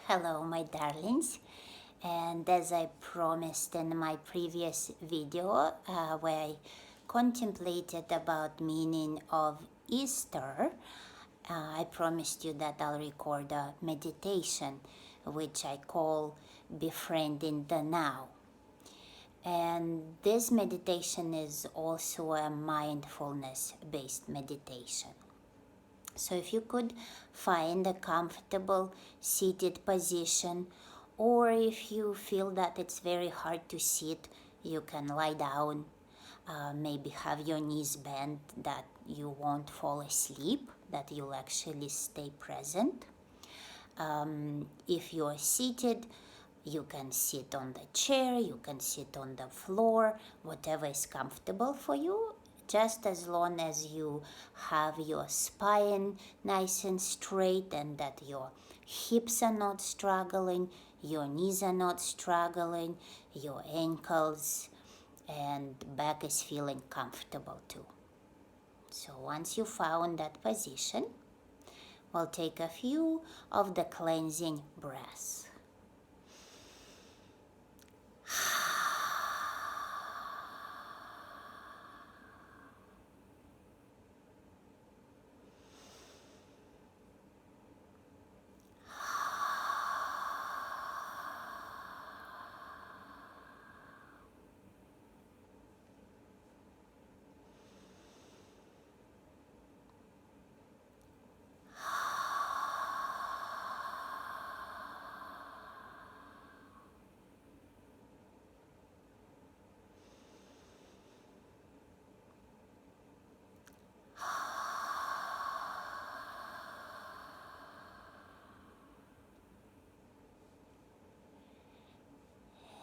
Hello, my darlings. And as I promised in my previous video, where I contemplated about meaning of Easter, I promised you that I'll record a meditation, which I call Befriending the Now. And this meditation is also a mindfulness-based meditation. So if you could find a comfortable seated position, or if you feel that it's very hard to sit, you can lie down, maybe have your knees bent that you won't fall asleep, that you'll actually stay present. If you're seated, you can sit on the chair, you can sit on the floor, whatever is comfortable for you, just as long as you have your spine nice and straight and that your hips are not struggling, your knees are not struggling, your ankles and back is feeling comfortable too. So once you found that position, we'll take a few of the cleansing breaths.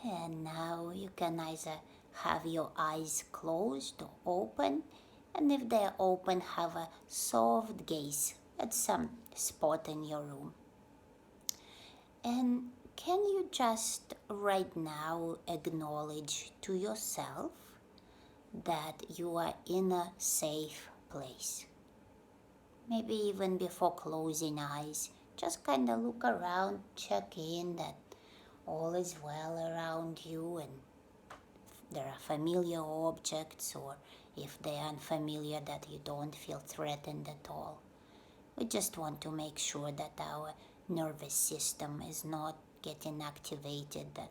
And now you can either have your eyes closed or open, and if they're open, have a soft gaze at some spot in your room. And can you just right now acknowledge to yourself that you are in a safe place? Maybe even before closing eyes, just kind of look around, check in that all is well around you, and there are familiar objects, or if they are unfamiliar, that you don't feel threatened at all. We just want to make sure that our nervous system is not getting activated, that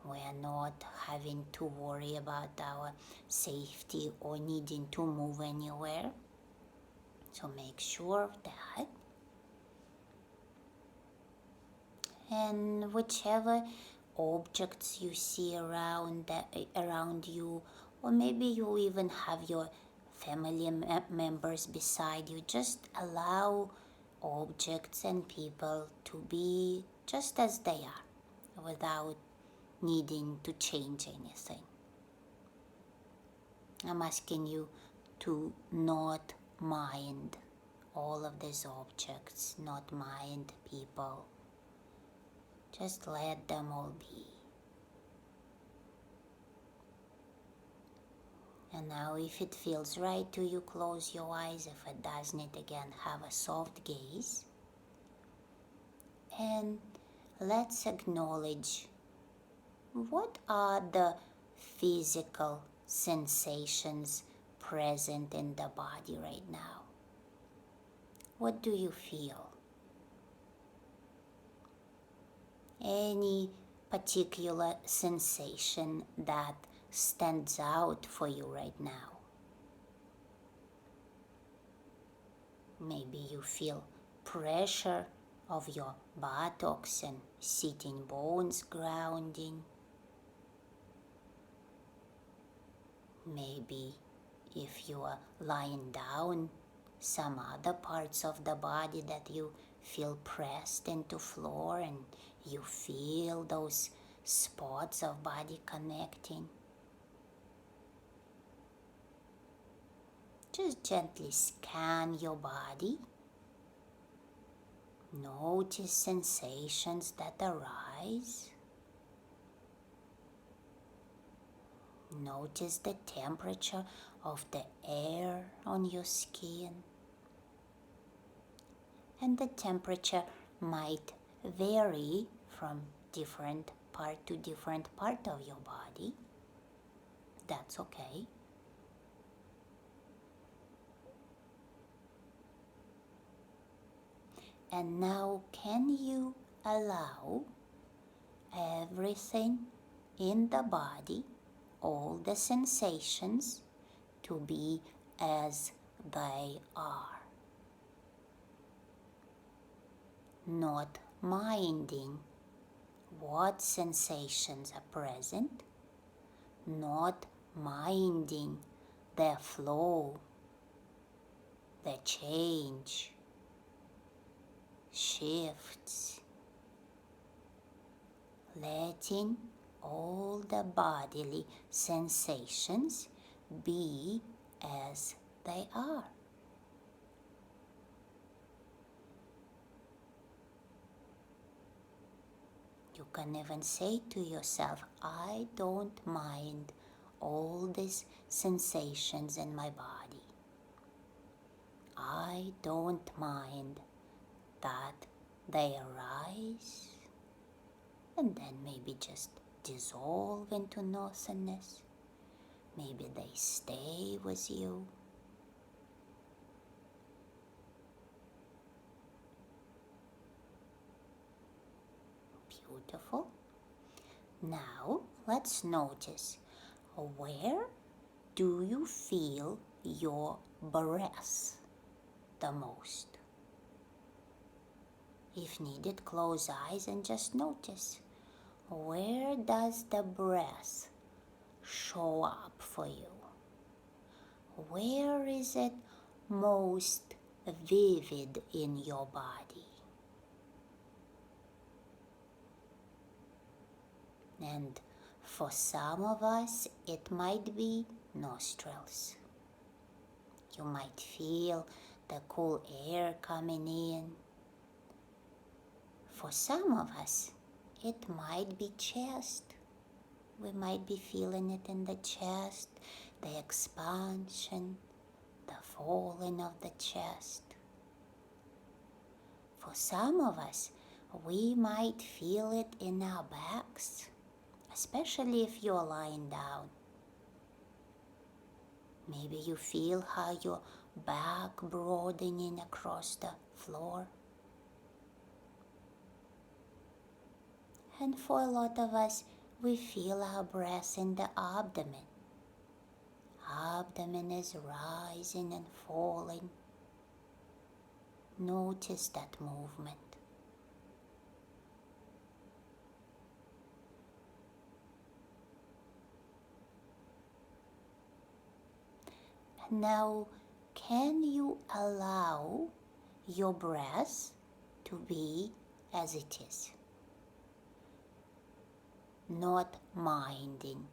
we are not having to worry about our safety or needing to move anywhere. So make sure of that. And whichever objects you see around you, or maybe you even have your family members beside you, just allow objects and people to be just as they are without needing to change anything. I'm asking you to not mind all of these objects, not mind people. Just let them all be. And now if it feels right to you, close your eyes. If it doesn't, again, have a soft gaze. And let's acknowledge what are the physical sensations present in the body right now. What do you feel? Any particular sensation that stands out for you right now? Maybe you feel pressure of your buttocks and sitting bones grounding. Maybe if you are lying down, some other parts of the body that you feel pressed into floor and you feel those spots of body connecting. Just gently scan your body. Notice sensations that arise. Notice the temperature of the air on your skin. And the temperature might vary from different part to different part of your body. That's okay. And now, can you allow everything in the body, all the sensations, to be as they are? Not minding what sensations are present, not minding their flow, their change, shifts, letting all the bodily sensations be as they are. You can even say to yourself, I don't mind all these sensations in my body. I don't mind that they arise and then maybe just dissolve into nothingness. Maybe they stay with you. Beautiful. Now let's notice, where do you feel your breath the most? If needed, close eyes and just notice, where does the breath show up for you? Where is it most vivid in your body? And for some of us, it might be nostrils. You might feel the cool air coming in. For some of us, it might be chest. We might be feeling it in the chest, the expansion, the falling of the chest. For some of us, we might feel it in our backs, especially if you're lying down. Maybe you feel how your back broadening across the floor. And for a lot of us, we feel our breath in the abdomen. Abdomen is rising and falling. Notice that movement. And now, can you allow your breath to be as it is? Not minding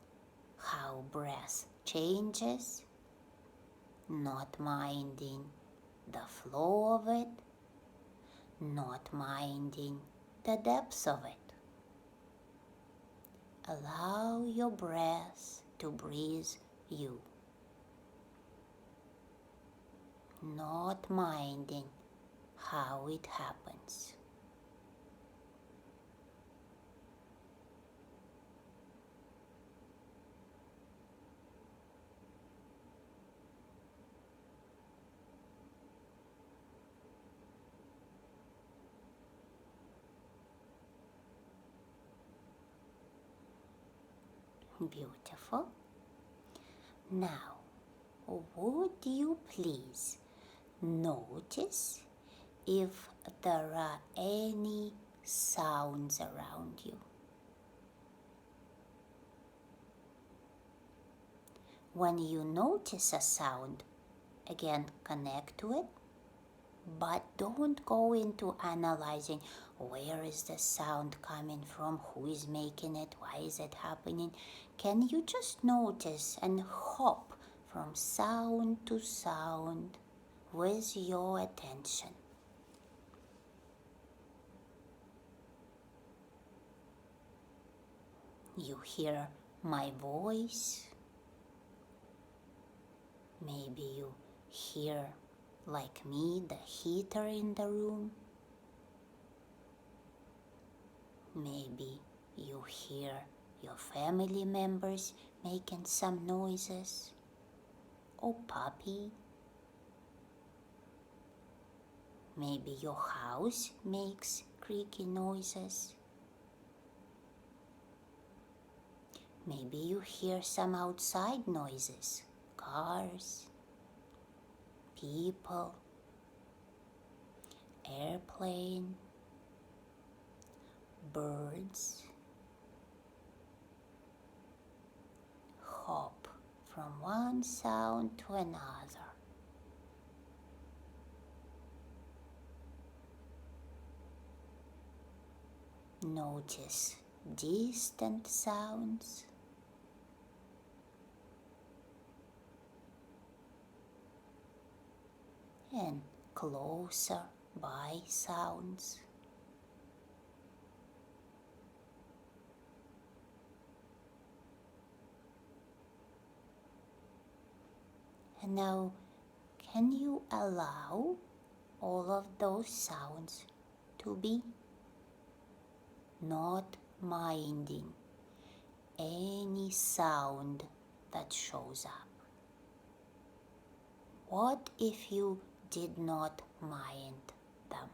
how breath changes, not minding the flow of it, not minding the depth of it. Allow your breath to breathe you, not minding how it happens. Beautiful. Now, would you please notice if there are any sounds around you? When you notice a sound, again, connect to it, but don't go into analyzing where is the sound coming from, who is making it, why is it happening. Can you just notice and hop from sound to sound with your attention? You hear my voice. Maybe you hear, like me, the heater in the room. Maybe you hear your family members making some noises, or puppy. Maybe your house makes creaky noises. Maybe you hear some outside noises, cars, people, airplane, birds. Hop from one sound to another. Notice distant sounds and closer by sounds. And now, can you allow all of those sounds to be? Not minding any sound that shows up. What if you did not mind them?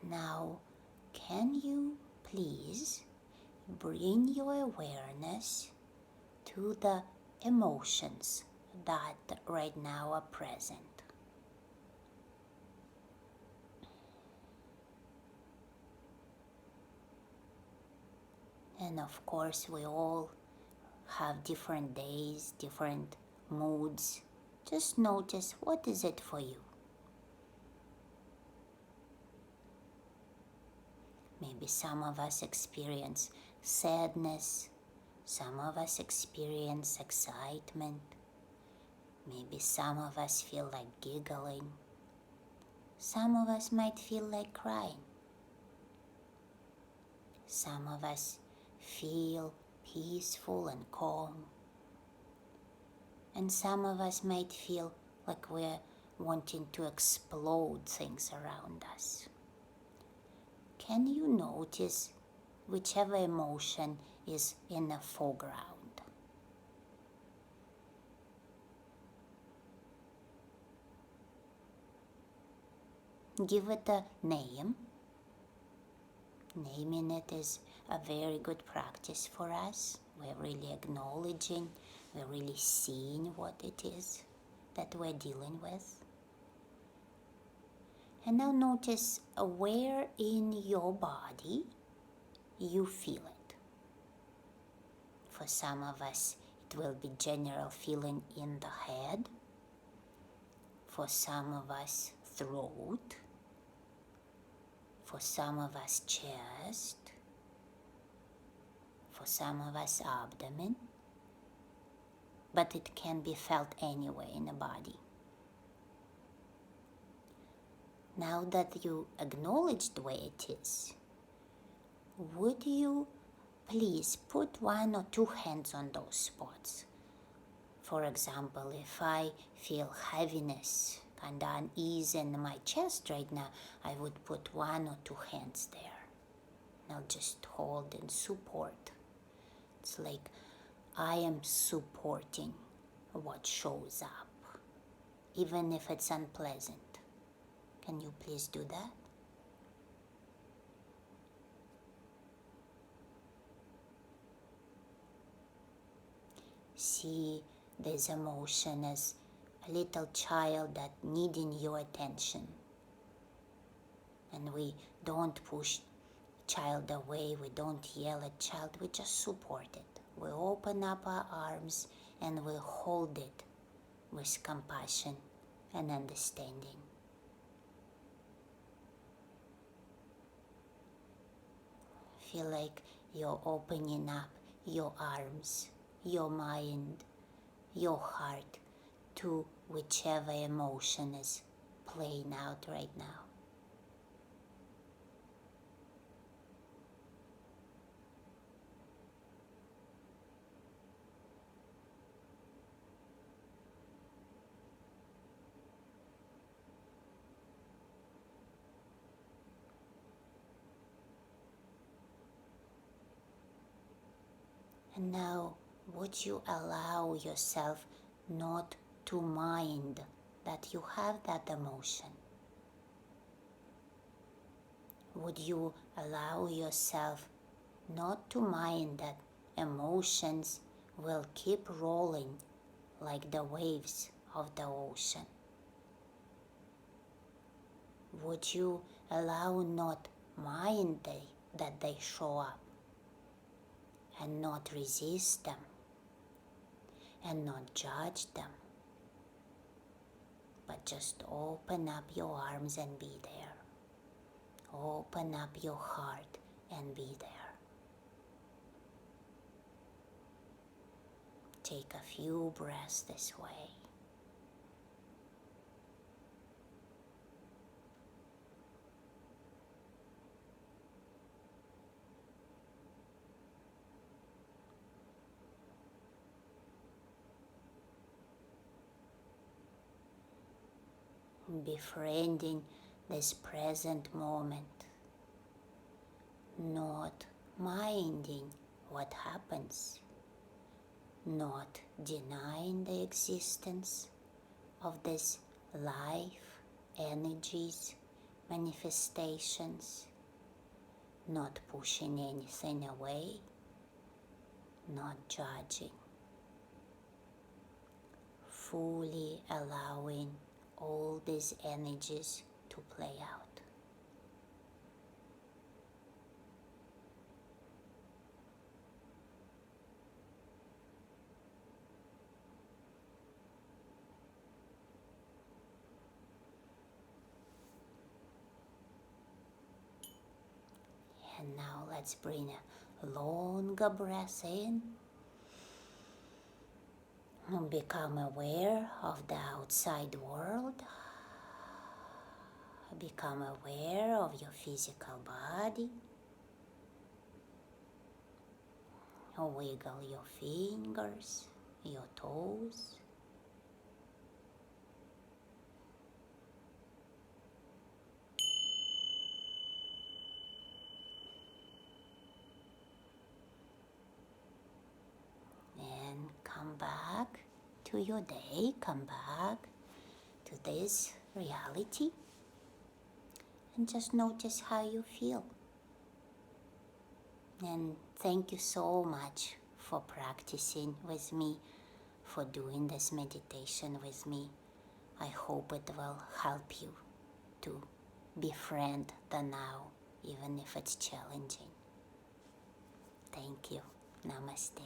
Now, can you please bring your awareness to the emotions that right now are present? And of course, we all have different days, different moods. Just notice, what is it for you? Maybe some of us experience sadness, some of us experience excitement, maybe some of us feel like giggling, some of us might feel like crying, some of us feel peaceful and calm, and some of us might feel like we're wanting to explode things around us. Can you notice whichever emotion is in the foreground? Give it a name. Naming it is a very good practice for us. We're really acknowledging, we're really seeing what it is that we're dealing with. And now notice where in your body you feel it. For some of us, it will be general feeling in the head. For some of us, throat. For some of us, chest. For some of us, abdomen. But it can be felt anywhere in the body. Now that you acknowledged where it is, would you please put one or two hands on those spots? For example, if I feel heaviness and unease in my chest right now, I would put one or two hands there. And I'll just hold and support. It's like I am supporting what shows up, even if it's unpleasant. Can you please do that? See this emotion as a little child that needing your attention. And we don't push child away, we don't yell at child, we just support it. We open up our arms and we hold it with compassion and understanding. feel like you're opening up your arms, your mind, your heart to whichever emotion is playing out right now. And now, would you allow yourself not to mind that you have that emotion? Would you allow yourself not to mind that emotions will keep rolling like the waves of the ocean? Would you allow not mind that they show up and not resist them and not judge them, but just open up your arms and be there. Open up your heart and be there. Take a few breaths this way. Befriending this present moment, not minding what happens, not denying the existence of this life, energies, manifestations, not pushing anything away, not judging, fully allowing all these energies to play out. And now let's bring a longer breath in. And become aware of the outside world. Become aware of your physical body. Wiggle your fingers, your toes. And come back to your day, come back to this reality. And just notice how you feel. And thank you so much for practicing with me, for doing this meditation with me. I hope it will help you to befriend the now, even if it's challenging. Thank you. Namaste.